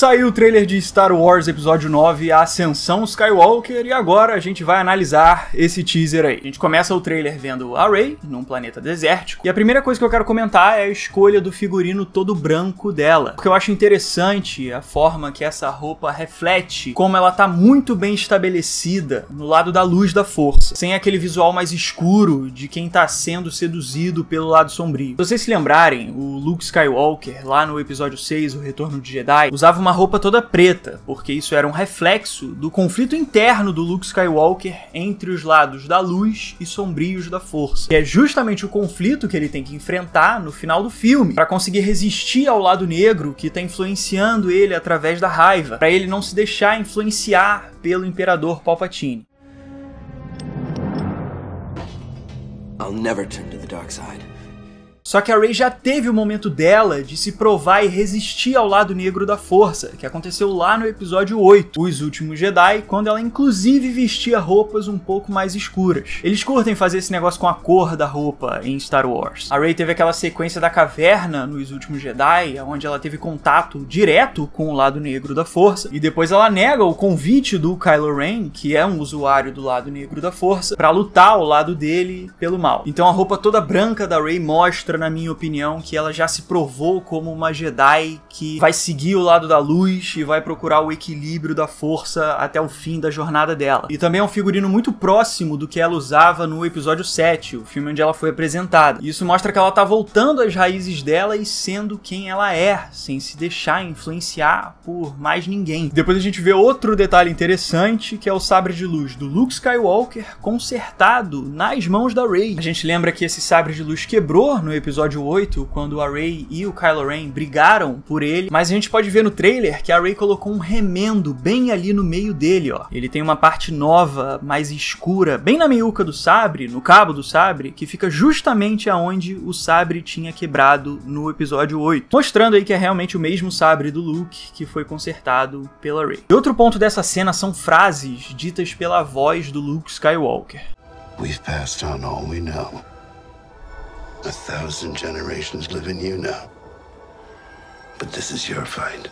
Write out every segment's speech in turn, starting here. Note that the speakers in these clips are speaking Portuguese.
Saiu o trailer de Star Wars Episódio 9, A Ascensão Skywalker, e agora a gente vai analisar esse teaser aí. A gente começa o trailer vendo a Rey num planeta desértico, e a primeira coisa que eu quero comentar é a escolha do figurino todo branco dela, porque eu acho interessante a forma que essa roupa reflete como ela tá muito bem estabelecida no lado da luz da força, sem aquele visual mais escuro de quem tá sendo seduzido pelo lado sombrio. Se vocês se lembrarem, o Luke Skywalker, lá no episódio 6, O Retorno de Jedi, usava uma roupa toda preta, porque isso era um reflexo do conflito interno do Luke Skywalker entre os lados da luz e sombrios da força, que é justamente o conflito que ele tem que enfrentar no final do filme, para conseguir resistir ao lado negro que tá influenciando ele através da raiva, para ele não se deixar influenciar pelo Imperador Palpatine. I'll never turn to the dark side. Só que a Rey já teve o momento dela de se provar e resistir ao lado negro da força, que aconteceu lá no episódio 8, Os Últimos Jedi, quando ela inclusive vestia roupas um pouco mais escuras. Eles curtem fazer esse negócio com a cor da roupa em Star Wars. A Rey teve aquela sequência da caverna nos Últimos Jedi, onde ela teve contato direto com o lado negro da força, e depois ela nega o convite do Kylo Ren, que é um usuário do lado negro da força, pra lutar ao lado dele pelo mal. Então a roupa toda branca da Rey mostra, na minha opinião, que ela já se provou como uma Jedi que vai seguir o lado da luz e vai procurar o equilíbrio da força até o fim da jornada dela. E também é um figurino muito próximo do que ela usava no episódio 7, o filme onde ela foi apresentada. Isso mostra que ela tá voltando às raízes dela e sendo quem ela é, sem se deixar influenciar por mais ninguém. Depois a gente vê outro detalhe interessante, que é o sabre de luz do Luke Skywalker consertado nas mãos da Rey. A gente lembra que esse sabre de luz quebrou no episódio 8, quando a Rey e o Kylo Ren brigaram por ele, mas a gente pode ver no trailer que a Rey colocou um remendo bem ali no meio dele, ó. Ele tem uma parte nova, mais escura, bem na meiuca do sabre, no cabo do sabre, que fica justamente aonde o sabre tinha quebrado no episódio 8, mostrando aí que é realmente o mesmo sabre do Luke que foi consertado pela Rey. E outro ponto dessa cena são frases ditas pela voz do Luke Skywalker. We've passed on all we know. 1,000 generations live in you now. But this is your fight.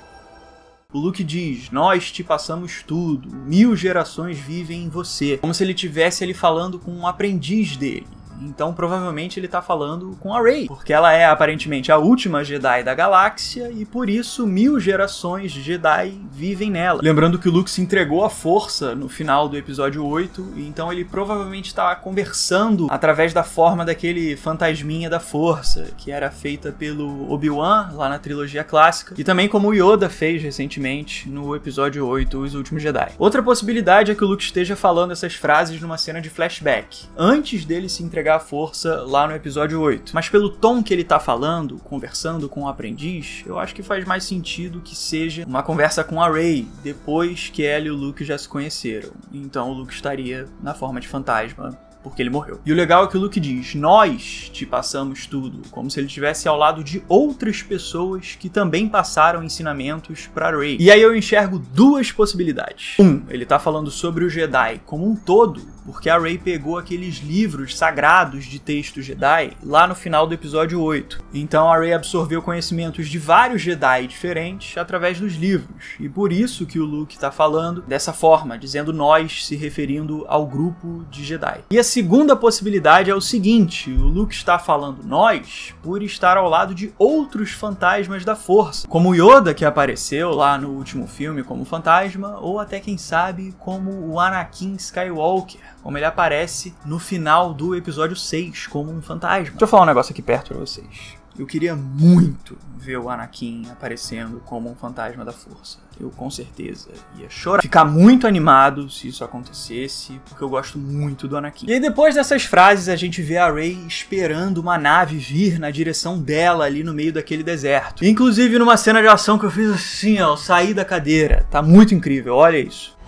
O Luke diz, nós te passamos tudo, 1000 gerações vivem em você. Como se ele estivesse ali falando com um aprendiz dele. Então provavelmente ele tá falando com a Rey, porque ela é aparentemente a última Jedi da galáxia e por isso 1000 gerações de Jedi vivem nela. Lembrando que o Luke se entregou à força no final do episódio 8, e então ele provavelmente tá conversando através da forma daquele fantasminha da força, que era feita pelo Obi-Wan lá na trilogia clássica, e também como o Yoda fez recentemente no episódio 8, Os Últimos Jedi. Outra possibilidade é que o Luke esteja falando essas frases numa cena de flashback, antes dele se entregar a força lá no episódio 8. Mas pelo tom que ele tá falando, conversando com o aprendiz, eu acho que faz mais sentido que seja uma conversa com a Rey, depois que ela e o Luke já se conheceram. Então o Luke estaria na forma de fantasma, porque ele morreu. E o legal é que o Luke diz, nós te passamos tudo, como se ele estivesse ao lado de outras pessoas que também passaram ensinamentos pra Rey. E aí eu enxergo duas possibilidades. Ele tá falando sobre o Jedi como um todo, porque a Rey pegou aqueles livros sagrados de texto Jedi lá no final do episódio 8. Então a Rey absorveu conhecimentos de vários Jedi diferentes através dos livros. E por isso que o Luke tá falando dessa forma, dizendo nós, se referindo ao grupo de Jedi. E a segunda possibilidade é o seguinte, o Luke está falando nós por estar ao lado de outros fantasmas da força, como o Yoda, que apareceu lá no último filme como fantasma, ou até quem sabe como o Anakin Skywalker, como ele aparece no final do episódio 6 como um fantasma. Deixa eu falar um negócio aqui perto pra vocês. Eu queria muito ver o Anakin aparecendo como um fantasma da força. Eu com certeza ia chorar. Ficar muito animado se isso acontecesse, porque eu gosto muito do Anakin. E aí depois dessas frases a gente vê a Rey esperando uma nave vir na direção dela ali no meio daquele deserto. Inclusive numa cena de ação que eu fiz assim, ó, eu saí da cadeira. Tá muito incrível, olha isso.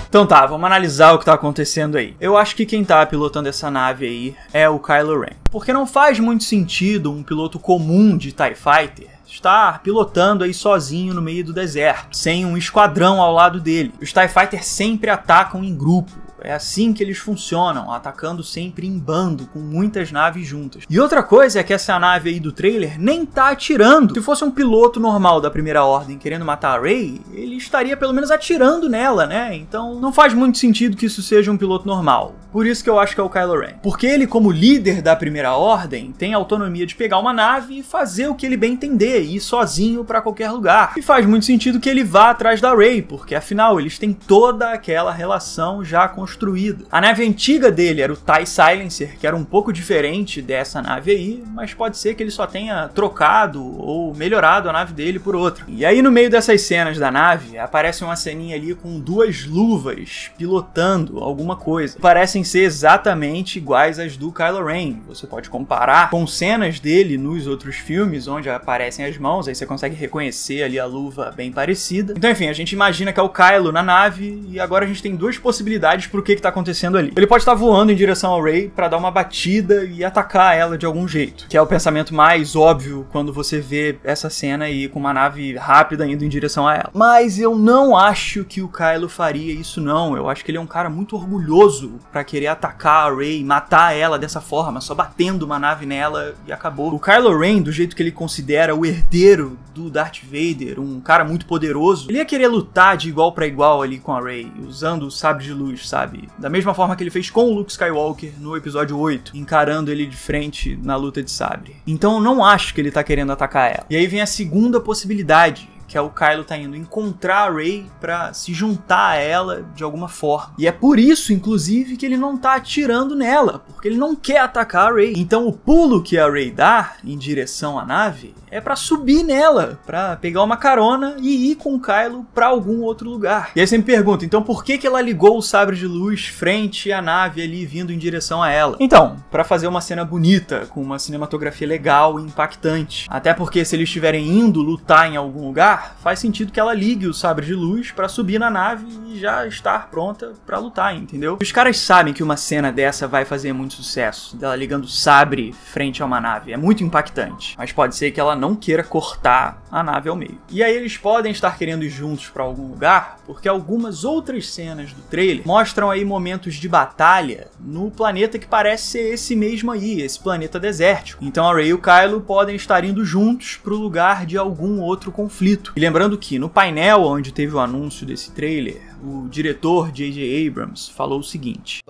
Então tá, vamos analisar o que tá acontecendo aí. Eu acho que quem tá pilotando essa nave aí é o Kylo Ren. Porque não faz muito sentido um piloto comum de TIE Fighter estar pilotando aí sozinho no meio do deserto, sem um esquadrão ao lado dele. Os TIE Fighters sempre atacam em grupo. É assim que eles funcionam, atacando sempre em bando, com muitas naves juntas. E outra coisa é que essa nave aí do trailer nem tá atirando. Se fosse um piloto normal da Primeira Ordem querendo matar a Rey, ele estaria pelo menos atirando nela, né? Então não faz muito sentido que isso seja um piloto normal. Por isso que eu acho que é o Kylo Ren. Porque ele, como líder da Primeira Ordem, tem a autonomia de pegar uma nave e fazer o que ele bem entender, ir sozinho pra qualquer lugar. E faz muito sentido que ele vá atrás da Rey, porque afinal eles têm toda aquela relação já construída. A nave antiga dele era o TIE Silencer, que era um pouco diferente dessa nave aí, mas pode ser que ele só tenha trocado ou melhorado a nave dele por outra. E aí no meio dessas cenas da nave, aparece uma ceninha ali com duas luvas pilotando alguma coisa. Parecem ser exatamente iguais às do Kylo Ren. Você pode comparar com cenas dele nos outros filmes, onde aparecem as mãos, aí você consegue reconhecer ali a luva bem parecida. Então enfim, a gente imagina que é o Kylo na nave, e agora a gente tem duas possibilidades pro que tá acontecendo ali. Ele pode estar voando em direção ao Rey pra dar uma batida e atacar ela de algum jeito, que é o pensamento mais óbvio quando você vê essa cena aí com uma nave rápida indo em direção a ela. Mas eu não acho que o Kylo faria isso não. Eu acho que ele é um cara muito orgulhoso pra querer atacar a Rey, matar ela dessa forma, só batendo uma nave nela e acabou. O Kylo Ren, do jeito que ele considera o herdeiro do Darth Vader, um cara muito poderoso, ele ia querer lutar de igual pra igual ali com a Rey, usando o sabre de luz, sabe? Da mesma forma que ele fez com o Luke Skywalker no episódio 8, encarando ele de frente na luta de sabre. Então eu não acho que ele tá querendo atacar ela. E aí vem a segunda possibilidade, que é o Kylo tá indo encontrar a Rey pra se juntar a ela de alguma forma. E é por isso, inclusive, que ele não tá atirando nela, porque ele não quer atacar a Rey. Então o pulo que a Rey dá em direção à nave é pra subir nela, pra pegar uma carona e ir com o Kylo pra algum outro lugar. E aí você me pergunta, então por que ela ligou o sabre de luz frente à nave ali, vindo em direção a ela? Então, pra fazer uma cena bonita, com uma cinematografia legal e impactante. Até porque se eles estiverem indo lutar em algum lugar, faz sentido que ela ligue o sabre de luz pra subir na nave e já estar pronta pra lutar, entendeu? Os caras sabem que uma cena dessa vai fazer muito sucesso, dela ligando o sabre frente a uma nave. É muito impactante, mas pode ser que ela não queira cortar a nave ao meio. E aí eles podem estar querendo ir juntos pra algum lugar, porque algumas outras cenas do trailer mostram aí momentos de batalha no planeta que parece ser esse mesmo aí, esse planeta desértico. Então a Rey e o Kylo podem estar indo juntos pro lugar de algum outro conflito. E lembrando que no painel onde teve o anúncio desse trailer, o diretor J.J. Abrams falou o seguinte: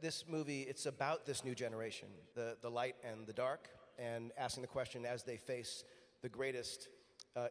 This movie, it's about this new generation, the light and the dark, and asking the question, as they face the greatest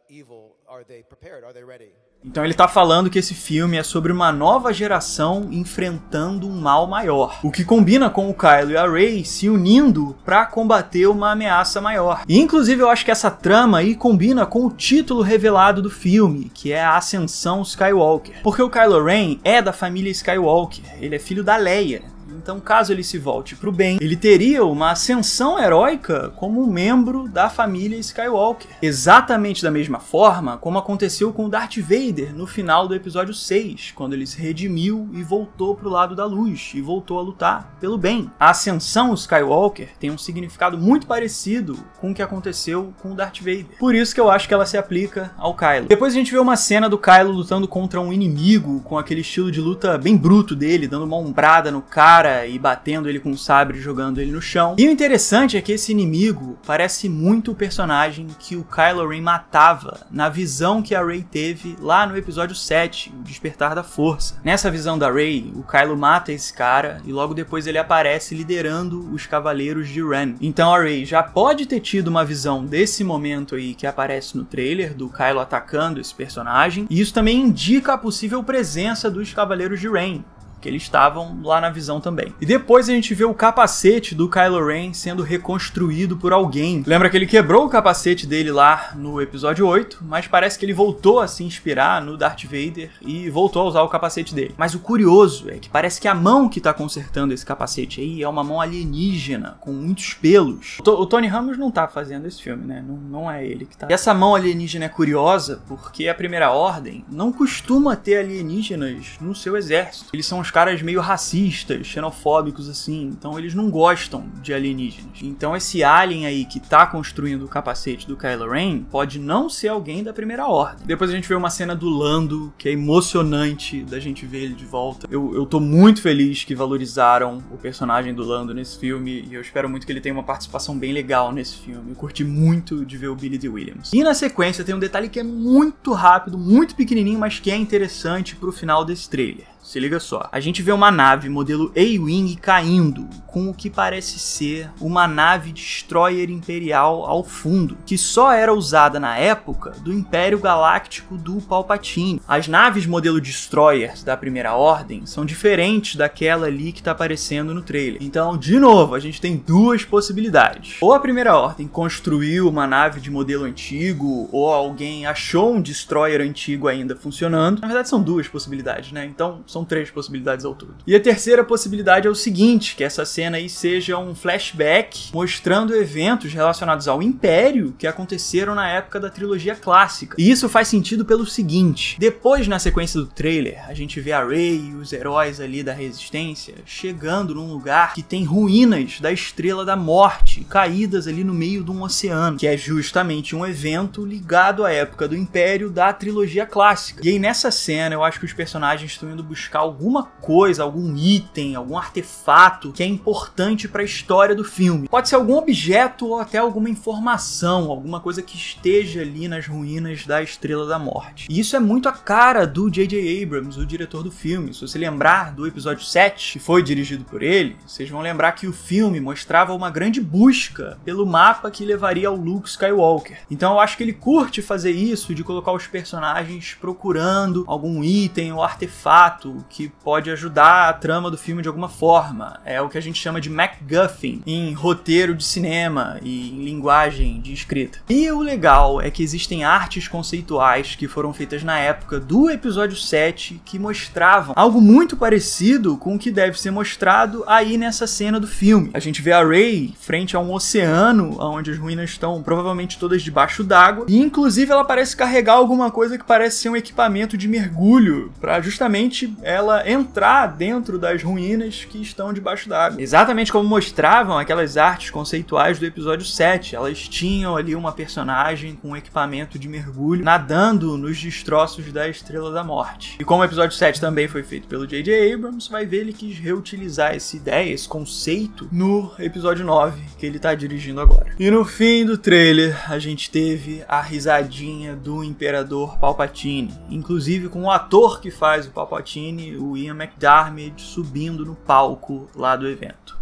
evil, are they prepared? Are they ready? Então ele tá falando que esse filme é sobre uma nova geração enfrentando um mal maior, o que combina com o Kylo e a Rey se unindo pra combater uma ameaça maior. E inclusive eu acho que essa trama aí combina com o título revelado do filme, que é a Ascensão Skywalker. Porque o Kylo Ren é da família Skywalker, ele é filho da Leia. Então, caso ele se volte pro bem, ele teria uma ascensão heróica como um membro da família Skywalker. Exatamente da mesma forma como aconteceu com o Darth Vader no final do episódio 6, quando ele se redimiu e voltou pro lado da luz, e voltou a lutar pelo bem. A ascensão Skywalker tem um significado muito parecido com o que aconteceu com o Darth Vader. Por isso que eu acho que ela se aplica ao Kylo. Depois a gente vê uma cena do Kylo lutando contra um inimigo, com aquele estilo de luta bem bruto dele, dando uma ombrada no cara, e batendo ele com o sabre, jogando ele no chão. E o interessante é que esse inimigo parece muito o personagem que o Kylo Ren matava na visão que a Rey teve lá no episódio 7, o Despertar da Força. Nessa visão da Rey, o Kylo mata esse cara e logo depois ele aparece liderando os Cavaleiros de Ren. Então a Rey já pode ter tido uma visão desse momento aí que aparece no trailer, do Kylo atacando esse personagem, e isso também indica a possível presença dos Cavaleiros de Ren, que eles estavam lá na visão também. E depois a gente vê o capacete do Kylo Ren sendo reconstruído por alguém. Lembra que ele quebrou o capacete dele lá no episódio 8, mas parece que ele voltou a se inspirar no Darth Vader e voltou a usar o capacete dele. Mas o curioso é que parece que a mão que tá consertando esse capacete aí é uma mão alienígena, com muitos pelos. O Tony Ramos não tá fazendo esse filme, né? Não é ele que tá. E essa mão alienígena é curiosa porque a Primeira Ordem não costuma ter alienígenas no seu exército. Eles são uns caras meio racistas, xenofóbicos assim, então eles não gostam de alienígenas. Então esse alien aí que tá construindo o capacete do Kylo Ren pode não ser alguém da Primeira Ordem. Depois a gente vê uma cena do Lando, que é emocionante da gente ver ele de volta. Eu tô muito feliz que valorizaram o personagem do Lando nesse filme, e eu espero muito que ele tenha uma participação bem legal nesse filme. Eu curti muito de ver o Billy Dee Williams. E na sequência tem um detalhe que é muito rápido, muito pequenininho, mas que é interessante pro final desse trailer. Se liga só, a gente vê uma nave modelo A-Wing caindo com o que parece ser uma nave destroyer imperial ao fundo, que só era usada na época do Império Galáctico do Palpatine. As naves modelo destroyers da Primeira Ordem são diferentes daquela ali que tá aparecendo no trailer. Então, de novo, a gente tem duas possibilidades. Ou a Primeira Ordem construiu uma nave de modelo antigo, ou alguém achou um destroyer antigo ainda funcionando. Na verdade, são duas possibilidades, né? Então, são 3 possibilidades ao todo. E a terceira possibilidade é o seguinte, que essa cena aí seja um flashback mostrando eventos relacionados ao Império que aconteceram na época da trilogia clássica. E isso faz sentido pelo seguinte, depois na sequência do trailer, a gente vê a Rey e os heróis ali da Resistência chegando num lugar que tem ruínas da Estrela da Morte, caídas ali no meio de um oceano, que é justamente um evento ligado à época do Império da trilogia clássica. E aí nessa cena eu acho que os personagens estão indo buscar alguma coisa, algum item, algum artefato que é importante para a história do filme. Pode ser algum objeto ou até alguma informação, alguma coisa que esteja ali nas ruínas da Estrela da Morte. E isso é muito a cara do J.J. Abrams, o diretor do filme. Se você lembrar do episódio 7, que foi dirigido por ele, vocês vão lembrar que o filme mostrava uma grande busca pelo mapa que levaria ao Luke Skywalker. Então eu acho que ele curte fazer isso, de colocar os personagens procurando algum item ou artefato que pode ajudar a trama do filme de alguma forma. É o que a gente chama de MacGuffin em roteiro de cinema e em linguagem de escrita. E o legal é que existem artes conceituais que foram feitas na época do episódio 7 que mostravam algo muito parecido com o que deve ser mostrado aí nessa cena do filme. A gente vê a Rey frente a um oceano onde as ruínas estão provavelmente todas debaixo d'água e inclusive ela parece carregar alguma coisa que parece ser um equipamento de mergulho para justamente ela entrar dentro das ruínas que estão debaixo d'água. Exatamente como mostravam aquelas artes conceituais do episódio 7. Elas tinham ali uma personagem com um equipamento de mergulho nadando nos destroços da Estrela da Morte. E como o episódio 7 também foi feito pelo J.J. Abrams, vai ver ele quis reutilizar essa ideia, esse conceito, no episódio 9, que ele tá dirigindo agora. E no fim do trailer, a gente teve a risadinha do Imperador Palpatine, inclusive com o ator que faz o Palpatine, o Ian McDiarmid, subindo no palco lá do evento.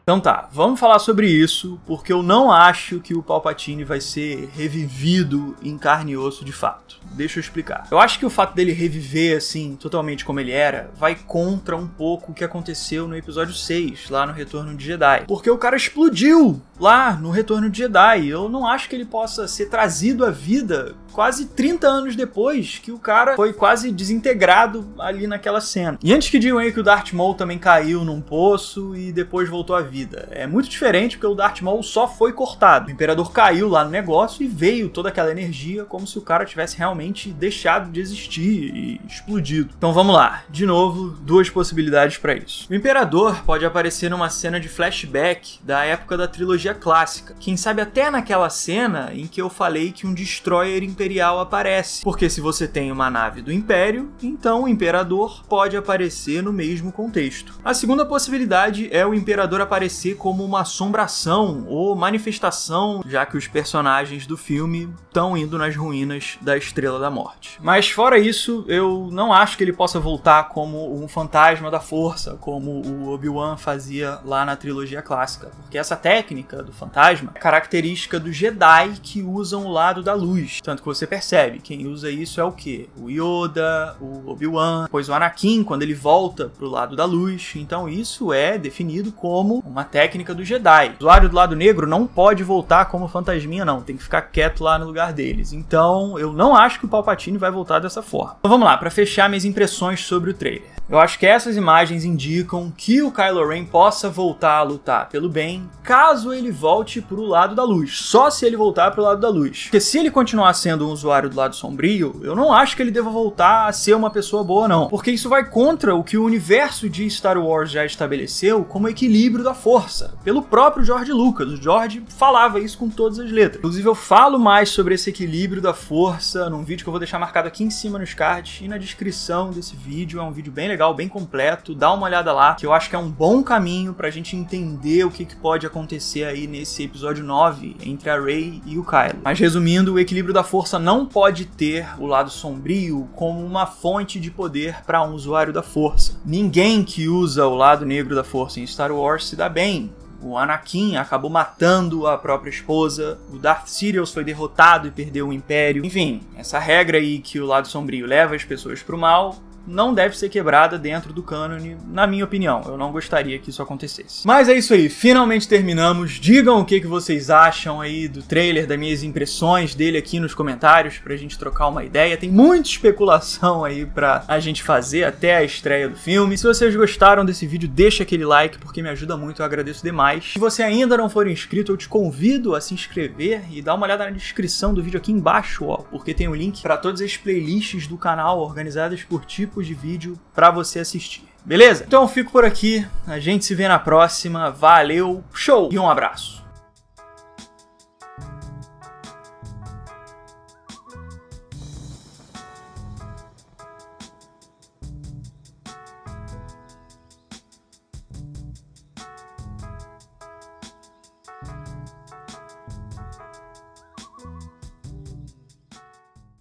Então tá, vamos falar sobre isso, porque eu não acho que o Palpatine vai ser revivido em carne e osso de fato. Deixa eu explicar. Eu acho que o fato dele reviver, assim, totalmente como ele era, vai contra um pouco o que aconteceu no episódio 6, lá no Retorno de Jedi. Porque o cara explodiu lá no Retorno de Jedi. Eu não acho que ele possa ser trazido à vida quase 30 anos depois que o cara foi quase desintegrado ali naquela cena. E antes que digam aí que o Darth Maul também caiu num poço e depois voltou à vida. É muito diferente porque o Darth Maul só foi cortado. O Imperador caiu lá no negócio e veio toda aquela energia como se o cara tivesse realmente deixado de existir e explodido. Então vamos lá. De novo, duas possibilidades para isso. O Imperador pode aparecer numa cena de flashback da época da trilogia clássica. Quem sabe até naquela cena em que eu falei que um destroyer imperial aparece. Porque se você tem uma nave do Império, então o Imperador pode aparecer no mesmo contexto. A segunda possibilidade é o Imperador aparecer como uma assombração ou manifestação, já que os personagens do filme estão indo nas ruínas da Estrela da Morte. Mas fora isso, eu não acho que ele possa voltar como um fantasma da força, como o Obi-Wan fazia lá na trilogia clássica. Porque essa técnica do fantasma é característica dos Jedi que usam o lado da luz. Tanto que você percebe, quem usa isso é o quê? O Yoda, o Obi-Wan, depois o Anakin, quando ele volta pro lado da luz. Então isso é definido como uma técnica do Jedi. O usuário do lado negro não pode voltar como fantasminha, não. Tem que ficar quieto lá no lugar deles. Então eu não acho que o Palpatine vai voltar dessa forma. Então vamos lá, para fechar minhas impressões sobre o trailer. Eu acho que essas imagens indicam que o Kylo Ren possa voltar a lutar pelo bem, caso ele volte pro lado da luz. Só se ele voltar pro lado da luz. Porque se ele continuar sendo um usuário do lado sombrio, eu não acho que ele deva voltar a ser uma pessoa boa, não. Porque isso vai contra o que o universo de Star Wars já estabeleceu como equilíbrio da força. Pelo próprio George Lucas. O George falava isso com todas as letras. Inclusive eu falo mais sobre esse equilíbrio da força num vídeo que eu vou deixar marcado aqui em cima nos cards e na descrição desse vídeo. É um vídeo bem legal, bem completo. Dá uma olhada lá, que eu acho que é um bom caminho pra gente entender o que pode acontecer aí nesse episódio 9 entre a Rey e o Kylo. Mas resumindo, o equilíbrio da força não pode ter o lado sombrio como uma fonte de poder para um usuário da força. Ninguém que usa o lado negro da força em Star Wars se dá bem. O Anakin acabou matando a própria esposa, o Darth Sidious foi derrotado e perdeu o Império. Enfim, essa regra aí que o lado sombrio leva as pessoas pro mal não deve ser quebrada dentro do cânone, na minha opinião. Eu não gostaria que isso acontecesse. Mas é isso aí, finalmente terminamos. Digam o que vocês acham aí do trailer, das minhas impressões dele aqui nos comentários, pra gente trocar uma ideia. Tem muita especulação aí pra a gente fazer até a estreia do filme. Se vocês gostaram desse vídeo, deixa aquele like, porque me ajuda muito, eu agradeço demais. Se você ainda não for inscrito, eu te convido a se inscrever e dar uma olhada na descrição do vídeo aqui embaixo, ó, porque tem um link pra todas as playlists do canal, organizadas por tipo de vídeo para você assistir, beleza? Então eu fico por aqui, a gente se vê na próxima, valeu, show e um abraço!